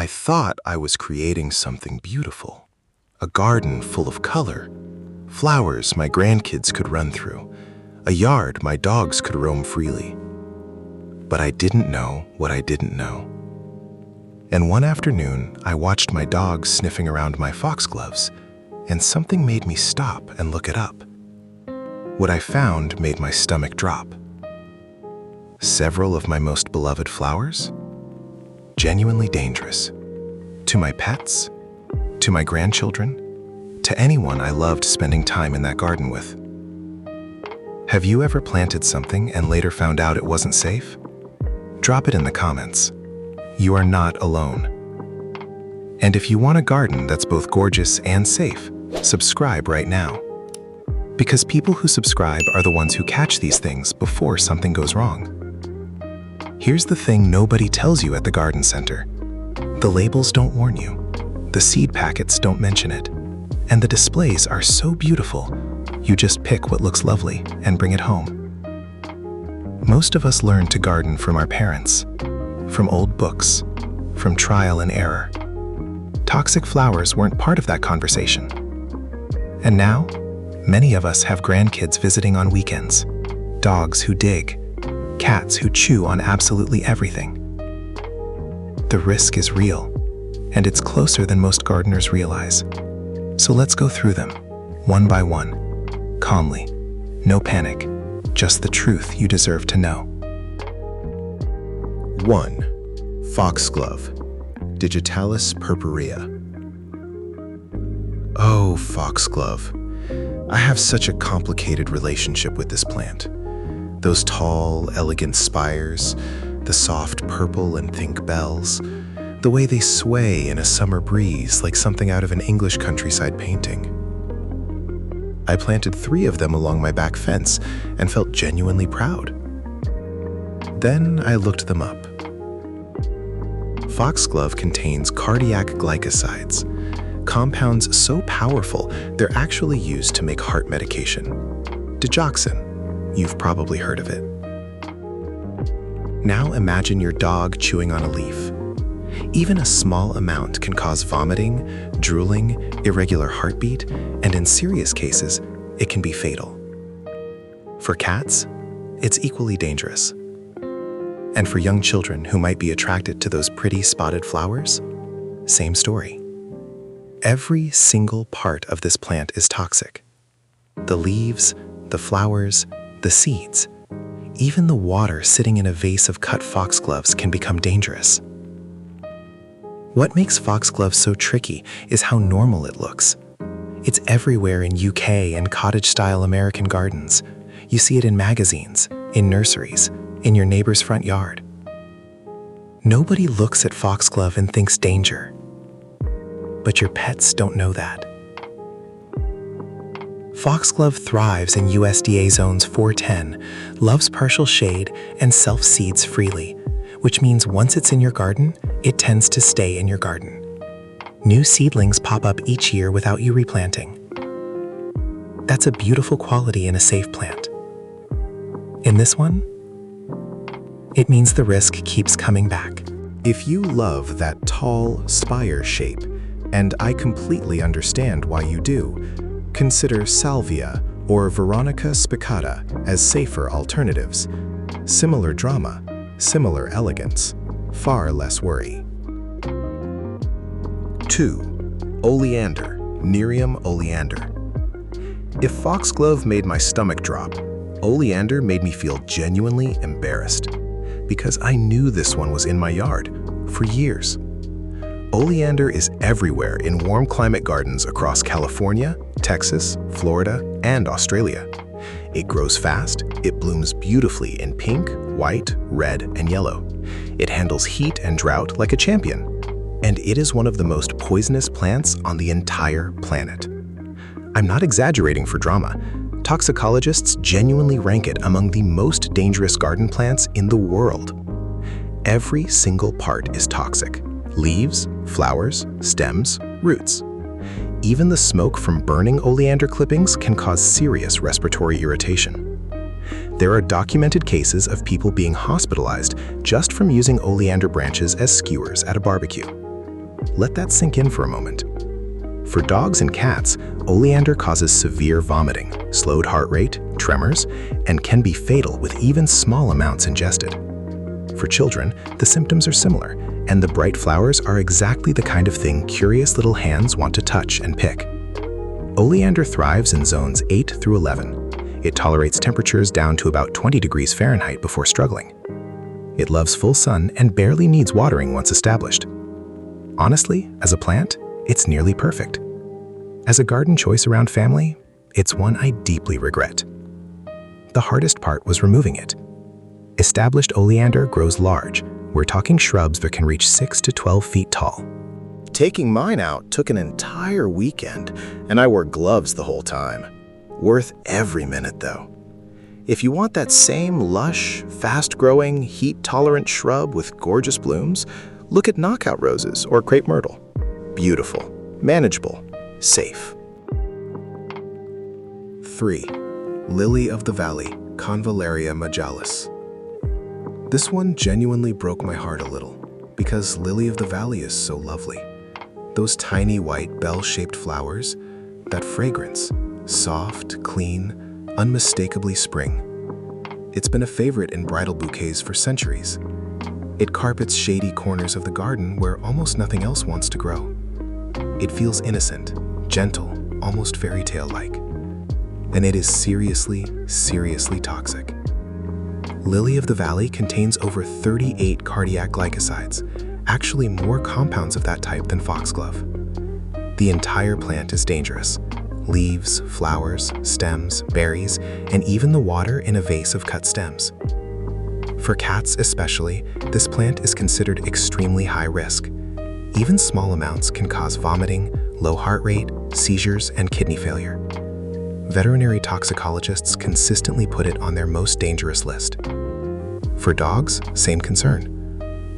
I thought I was creating something beautiful. A garden full of color, flowers my grandkids could run through, a yard my dogs could roam freely. But I didn't know what I didn't know. And one afternoon, I watched my dogs sniffing around my foxgloves, and something made me stop and look it up. What I found made my stomach drop. Several of my most beloved flowers? Genuinely dangerous. To my pets, to my grandchildren, to anyone I loved spending time in that garden with. Have you ever planted something and later found out it wasn't safe? Drop it in the comments. You are not alone. And if you want a garden that's both gorgeous and safe, subscribe right now. Because people who subscribe are the ones who catch these things before something goes wrong. Here's the thing nobody tells you at the garden center. The labels don't warn you. The seed packets don't mention it. And the displays are so beautiful, you just pick what looks lovely and bring it home. Most of us learn to garden from our parents, from old books, from trial and error. Toxic flowers weren't part of that conversation. And now, many of us have grandkids visiting on weekends, dogs who dig, cats who chew on absolutely everything. The risk is real, and it's closer than most gardeners realize. So let's go through them, one by one, calmly. No panic, just the truth you deserve to know. 1. Foxglove, Digitalis purpurea. Oh, foxglove. I have such a complicated relationship with this plant. Those tall, elegant spires, the soft purple and pink bells, the way they sway in a summer breeze like something out of an English countryside painting. I planted 3 of them along my back fence and felt genuinely proud. Then I looked them up. Foxglove contains cardiac glycosides, compounds so powerful they're actually used to make heart medication. Digoxin, you've probably heard of it. Now imagine your dog chewing on a leaf. Even a small amount can cause vomiting, drooling, irregular heartbeat, and in serious cases, it can be fatal. For cats, it's equally dangerous. And for young children who might be attracted to those pretty spotted flowers, same story. Every single part of this plant is toxic. The leaves, the flowers, the seeds, even the water sitting in a vase of cut foxgloves can become dangerous. What makes foxglove so tricky is how normal it looks. It's everywhere in UK and cottage-style American gardens. You see it in magazines, in nurseries, in your neighbor's front yard. Nobody looks at foxglove and thinks danger. But your pets don't know that. Foxglove thrives in USDA zones 410, loves partial shade, and self-seeds freely, which means once it's in your garden, it tends to stay in your garden. New seedlings pop up each year without you replanting. That's a beautiful quality in a safe plant. In this one, it means the risk keeps coming back. If you love that tall spire shape, and I completely understand why you do, consider Salvia or Veronica spicata as safer alternatives. Similar drama, similar elegance, far less worry. 2. Oleander, Nerium oleander. If foxglove made my stomach drop, oleander made me feel genuinely embarrassed, because I knew this one was in my yard for years. Oleander is everywhere in warm climate gardens across California, Texas, Florida, and Australia. It grows fast, it blooms beautifully in pink, white, red, and yellow. It handles heat and drought like a champion. And it is one of the most poisonous plants on the entire planet. I'm not exaggerating for drama. Toxicologists genuinely rank it among the most dangerous garden plants in the world. Every single part is toxic. Leaves, flowers, stems, roots. Even the smoke from burning oleander clippings can cause serious respiratory irritation. There are documented cases of people being hospitalized just from using oleander branches as skewers at a barbecue. let that sink in for a moment. For dogs and cats, oleander causes severe vomiting, slowed heart rate, tremors, and can be fatal with even small amounts ingested. For children, the symptoms are similar, and the bright flowers are exactly the kind of thing curious little hands want to touch and pick. Oleander thrives in zones 8 through 11. It tolerates temperatures down to about 20 degrees Fahrenheit before struggling. It loves full sun and barely needs watering once established. Honestly, as a plant, it's nearly perfect. As a garden choice around family, it's one I deeply regret. The hardest part was removing it. Established oleander grows large. We're talking shrubs that can reach 6 to 12 feet tall. Taking mine out took an entire weekend, and I wore gloves the whole time. Worth every minute, though. If you want that same lush, fast-growing, heat-tolerant shrub with gorgeous blooms, look at knockout roses or crepe myrtle. Beautiful, manageable, safe. 3. Lily of the Valley, Convallaria majalis. This one genuinely broke my heart a little, because Lily of the Valley is so lovely. Those tiny white bell-shaped flowers, that fragrance, soft, clean, unmistakably spring. It's been a favorite in bridal bouquets for centuries. It carpets shady corners of the garden where almost nothing else wants to grow. It feels innocent, gentle, almost fairy tale-like. And it is seriously, seriously toxic. Lily of the Valley contains over 38 cardiac glycosides, actually more compounds of that type than foxglove. The entire plant is dangerous. Leaves, flowers, stems, berries, and even the water in a vase of cut stems. For cats especially, this plant is considered extremely high risk. Even small amounts can cause vomiting, low heart rate, seizures, and kidney failure. Veterinary toxicologists consistently put it on their most dangerous list. For dogs, same concern.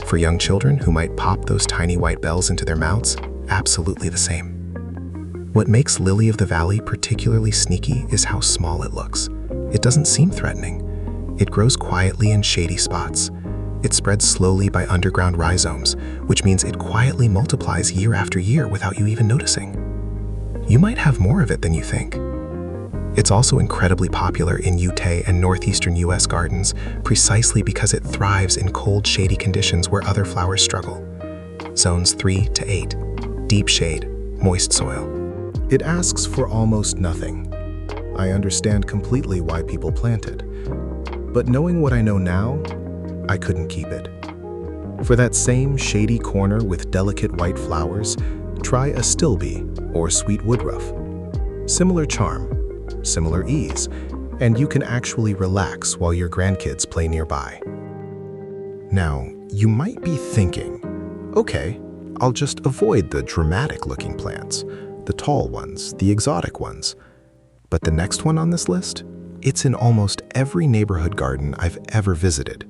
For young children who might pop those tiny white bells into their mouths, absolutely the same. What makes Lily of the Valley particularly sneaky is how small it looks. It doesn't seem threatening. It grows quietly in shady spots. It spreads slowly by underground rhizomes, which means it quietly multiplies year after year without you even noticing. You might have more of it than you think. It's also incredibly popular in Utah and northeastern US gardens precisely because it thrives in cold, shady conditions where other flowers struggle. Zones 3 to 8, deep shade, moist soil. It asks for almost nothing. I understand completely why people plant it. But knowing what I know now, I couldn't keep it. For that same shady corner with delicate white flowers, try a stilby or sweet woodruff. Similar charm, similar ease, and you can actually relax while your grandkids play nearby. Now, you might be thinking, okay, I'll just avoid the dramatic-looking plants, the tall ones, the exotic ones. But the next one on this list? It's in almost every neighborhood garden I've ever visited.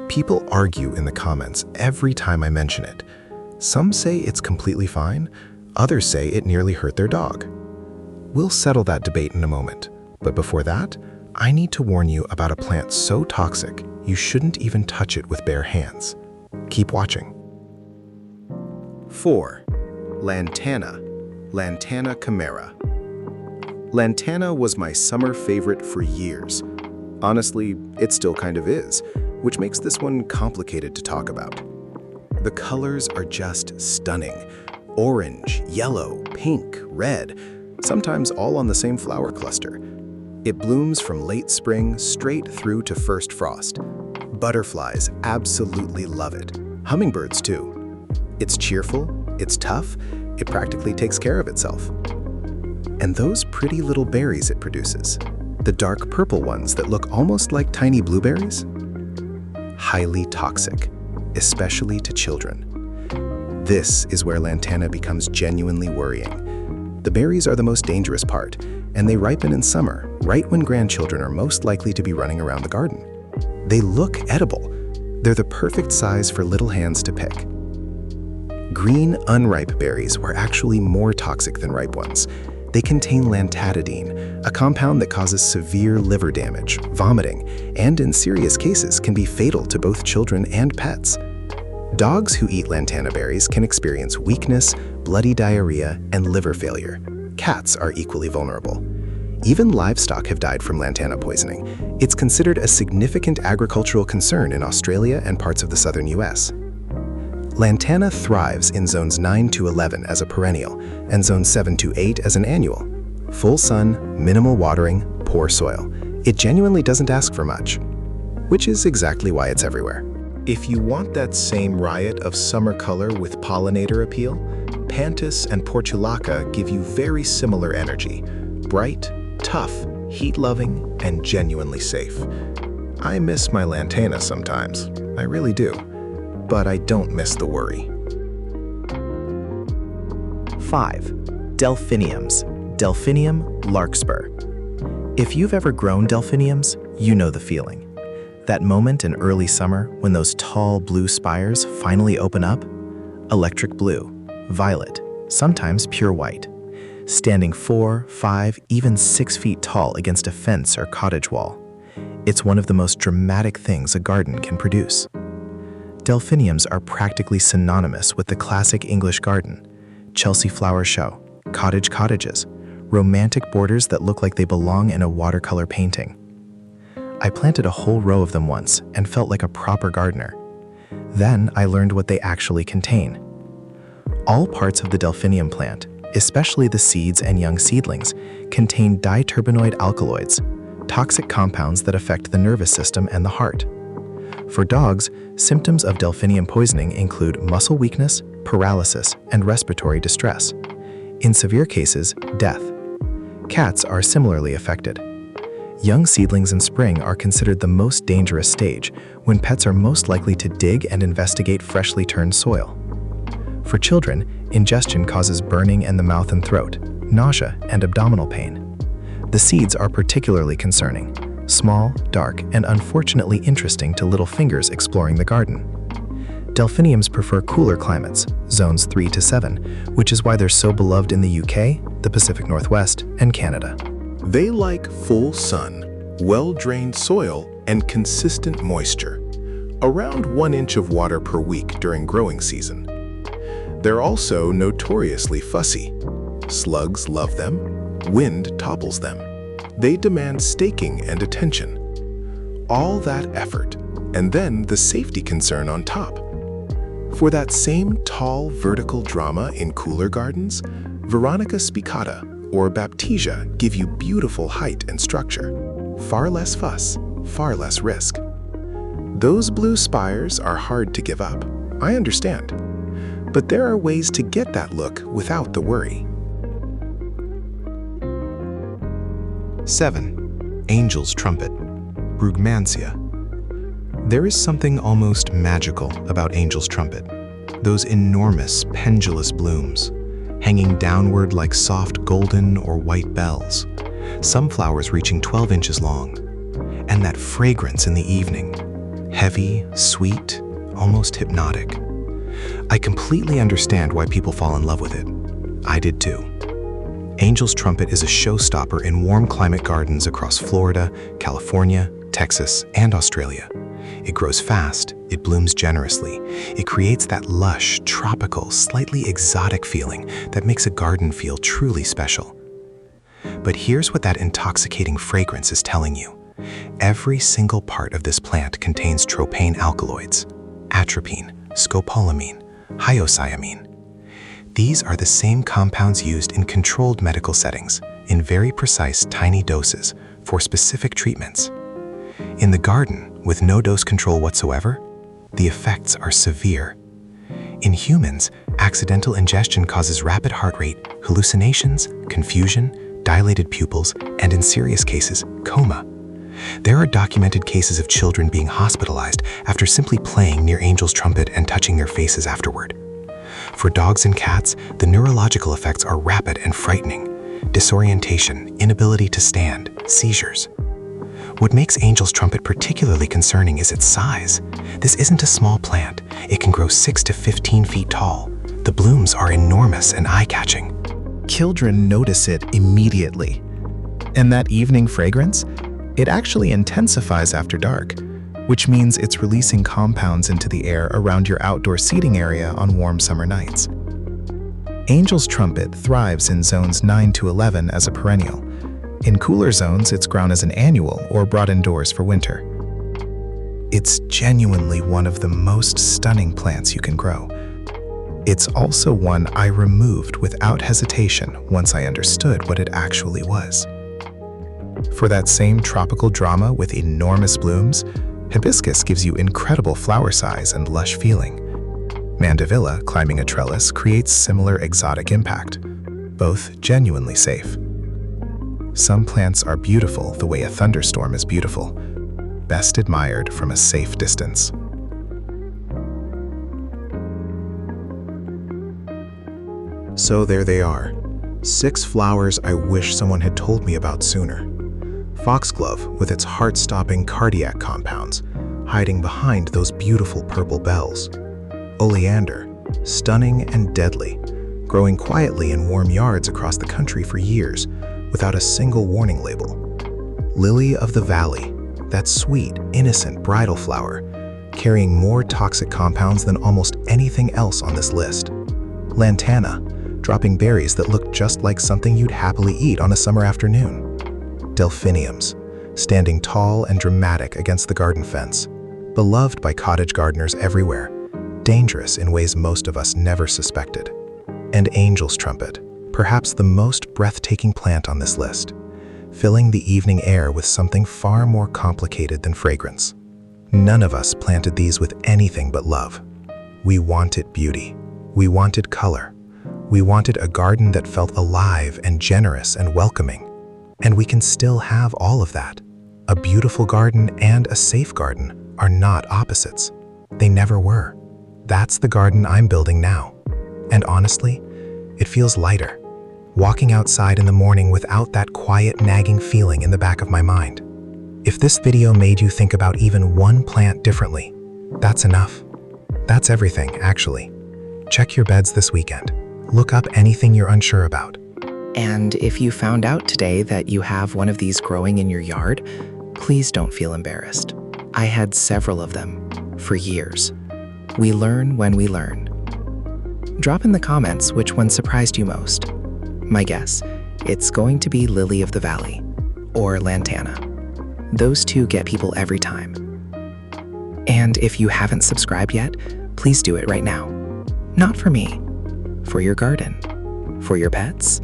People argue in the comments every time I mention it. Some say it's completely fine, others say it nearly hurt their dog. We'll settle that debate in a moment, but before that, I need to warn you about a plant so toxic you shouldn't even touch it with bare hands. Keep watching. 4. Lantana, Lantana chimera. Lantana was my summer favorite for years. Honestly, it still kind of is, which makes this one complicated to talk about. The colors are just stunning. Orange, yellow, pink, red, sometimes all on the same flower cluster. It blooms from late spring straight through to first frost. Butterflies absolutely love it. Hummingbirds too. It's cheerful, it's tough, it practically takes care of itself. And those pretty little berries it produces, the dark purple ones that look almost like tiny blueberries? Highly toxic, especially to children. This is where lantana becomes genuinely worrying. The berries are the most dangerous part, and they ripen in summer, right when grandchildren are most likely to be running around the garden. They look edible. They're the perfect size for little hands to pick. Green, unripe berries are actually more toxic than ripe ones. They contain lantadidine, a compound that causes severe liver damage, vomiting, and in serious cases can be fatal to both children and pets. Dogs who eat lantana berries can experience weakness, bloody diarrhea, and liver failure. Cats are equally vulnerable. Even livestock have died from lantana poisoning. It's considered a significant agricultural concern in Australia and parts of the southern US. Lantana thrives in zones 9 to 11 as a perennial and zones 7 to 8 as an annual. Full sun, minimal watering, poor soil. It genuinely doesn't ask for much, which is exactly why it's everywhere. If you want that same riot of summer color with pollinator appeal, Pantis and Portulaca give you very similar energy. Bright, tough, heat-loving, and genuinely safe. I miss my lantana sometimes. I really do. But I don't miss the worry. 5. Delphiniums. Delphinium larkspur. If you've ever grown delphiniums, you know the feeling. That moment in early summer when those tall blue spires finally open up? Electric blue, violet, sometimes pure white, standing 4, 5, even 6 feet tall against a fence or cottage wall. It's one of the most dramatic things a garden can produce. Delphiniums are practically synonymous with the classic English garden: Chelsea flower show, cottage cottages, romantic borders that look like they belong in a watercolor painting. I planted a whole row of them once and felt like a proper gardener. Then I learned what they actually contain. All parts of the delphinium plant, especially the seeds and young seedlings, contain diterpenoid alkaloids, toxic compounds that affect the nervous system and the heart. For dogs, symptoms of delphinium poisoning include muscle weakness, paralysis, and respiratory distress. In severe cases, death. Cats are similarly affected. Young seedlings in spring are considered the most dangerous stage, when pets are most likely to dig and investigate freshly turned soil. For children, ingestion causes burning in the mouth and throat, nausea, and abdominal pain. The seeds are particularly concerning, small, dark, and unfortunately interesting to little fingers exploring the garden. Delphiniums prefer cooler climates, zones 3 to 7, which is why they're so beloved in the UK, the Pacific Northwest, and Canada. They like full sun, well-drained soil, and consistent moisture, around 1 inch of water per week during growing season. They're also notoriously fussy. Slugs love them, wind topples them. They demand staking and attention. All that effort, and then the safety concern on top. For that same tall vertical drama in cooler gardens, Veronica spicata or Baptisia give you beautiful height and structure. Far less fuss, far less risk. Those blue spires are hard to give up, I understand. But there are ways to get that look without the worry. 7. Angel's trumpet, Brugmansia. There is something almost magical about Angel's trumpet. Those enormous, pendulous blooms, hanging downward like soft golden or white bells, some flowers reaching 12 inches long, and that fragrance in the evening, heavy, sweet, almost hypnotic. I completely understand why people fall in love with it. I did too. Angel's trumpet is a showstopper in warm climate gardens across Florida, California, Texas, and Australia. It grows fast, it blooms generously, it creates that lush, tropical, slightly exotic feeling that makes a garden feel truly special. But here's what that intoxicating fragrance is telling you. Every single part of this plant contains tropane alkaloids, atropine, scopolamine, hyoscyamine. These are the same compounds used in controlled medical settings, in very precise tiny doses, for specific treatments. In the garden, with no dose control whatsoever, the effects are severe. In humans, accidental ingestion causes rapid heart rate, hallucinations, confusion, dilated pupils, and in serious cases, coma. There are documented cases of children being hospitalized after simply playing near Angel's trumpet and touching their faces afterward. For dogs and cats, the neurological effects are rapid and frightening. Disorientation, inability to stand, seizures. What makes Angel's trumpet particularly concerning is its size. This isn't a small plant. It can grow 6 to 15 feet tall. The blooms are enormous and eye-catching. Children notice it immediately. And that evening fragrance? It actually intensifies after dark. which means it's releasing compounds into the air around your outdoor seating area on warm summer nights. Angel's trumpet thrives in zones 9 to 11 as a perennial. In cooler zones, it's grown as an annual or brought indoors for winter. It's genuinely one of the most stunning plants you can grow. It's also one I removed without hesitation once I understood what it actually was. For that same tropical drama with enormous blooms, hibiscus gives you incredible flower size and lush feeling. Mandevilla, climbing a trellis, creates similar exotic impact, both genuinely safe. Some plants are beautiful the way a thunderstorm is beautiful, best admired from a safe distance. So there they are, 6 flowers I wish someone had told me about sooner. Foxglove with its heart-stopping cardiac compounds, hiding behind those beautiful purple bells. Oleander, stunning and deadly, growing quietly in warm yards across the country for years without a single warning label. Lily of the Valley, that sweet, innocent bridal flower, carrying more toxic compounds than almost anything else on this list. Lantana, dropping berries that look just like something you'd happily eat on a summer afternoon. Delphiniums, standing tall and dramatic against the garden fence, beloved by cottage gardeners everywhere, dangerous in ways most of us never suspected. And Angel's trumpet, perhaps the most breathtaking plant on this list, filling the evening air with something far more complicated than fragrance. None of us planted these with anything but love. We wanted beauty. We wanted color. We wanted a garden that felt alive and generous and welcoming. And we can still have all of that. A beautiful garden and a safe garden are not opposites. They never were. That's the garden I'm building now. And honestly, it feels lighter. Walking outside in the morning without that quiet, nagging feeling in the back of my mind. If this video made you think about even one plant differently, that's enough. That's everything, actually. Check your beds this weekend. Look up anything you're unsure about. And if you found out today that you have one of these growing in your yard, please don't feel embarrassed. I had several of them for years. We learn when we learn. Drop in the comments which one surprised you most. My guess, it's going to be Lily of the Valley or Lantana. Those two get people every time. And if you haven't subscribed yet, please do it right now. Not for me, for your garden, for your pets,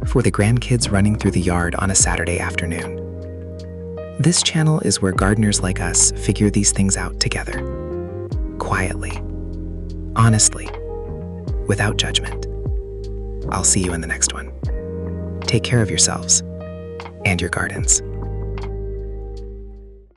for the grandkids running through the yard on a Saturday afternoon. This channel is where gardeners like us figure these things out together. Quietly, honestly, without judgment. I'll see you in the next one. Take care of yourselves and your gardens.